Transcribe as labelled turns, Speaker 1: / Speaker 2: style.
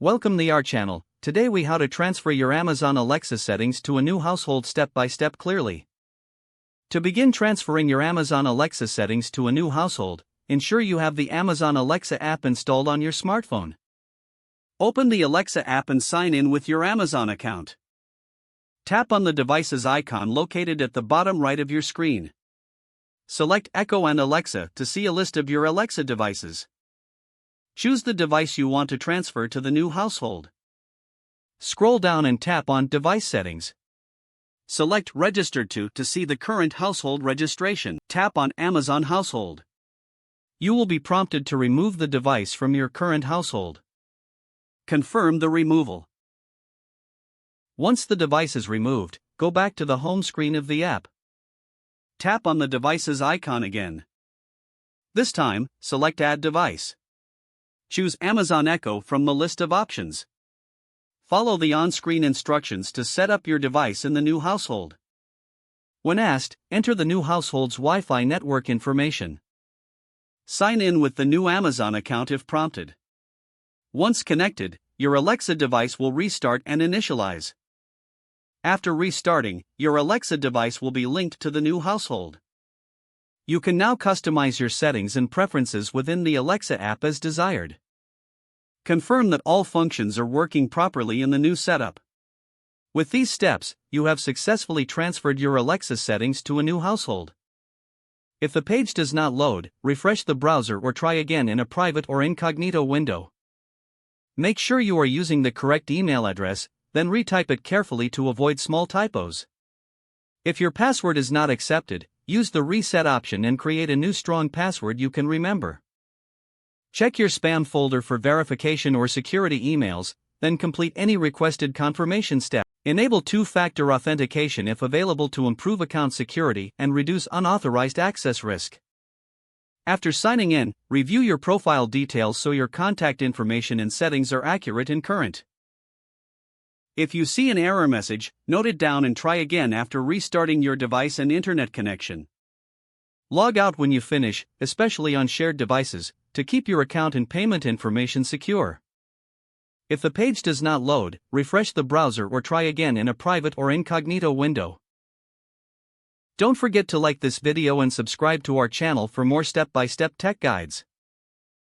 Speaker 1: Welcome the our channel. Today we how to transfer your Amazon Alexa settings to a new household step by step clearly. To begin transferring your Amazon Alexa settings to a new household, ensure you have the Amazon Alexa app installed on your smartphone. Open the Alexa app and sign in with your Amazon account. Tap on the device's icon located at the bottom right of your screen. Select Echo and Alexa to see a list of your Alexa devices. Choose the device you want to transfer to the new household. Scroll down and tap on Device Settings. Select Register to see the current household registration. Tap on Amazon Household. You will be prompted to remove the device from your current household. Confirm the removal. Once the device is removed, go back to the home screen of the app. Tap on the device's icon again. This time, select Add Device. Choose Amazon Echo from the list of options. Follow the on-screen instructions to set up your device in the new household. When asked, enter the new household's Wi-Fi network information. Sign in with the new Amazon account if prompted. Once connected, your Alexa device will restart and initialize. After restarting, your Alexa device will be linked to the new household. You can now customize your settings and preferences within the Alexa app as desired. Confirm that all functions are working properly in the new setup. With these steps, you have successfully transferred your Alexa settings to a new household. If the page does not load, refresh the browser or try again in a private or incognito window. Make sure you are using the correct email address, then retype it carefully to avoid small typos. If your password is not accepted, use the reset option and create a new strong password you can remember. Check your spam folder for verification or security emails, then complete any requested confirmation step. Enable two-factor authentication if available to improve account security and reduce unauthorized access risk. After signing in, review your profile details so your contact information and settings are accurate and current. If you see an error message, note it down and try again after restarting your device and internet connection. Log out when you finish, especially on shared devices, to keep your account and payment information secure. If the page does not load, refresh the browser or try again in a private or incognito window. Don't forget to like this video and subscribe to our channel for more step-by-step tech guides.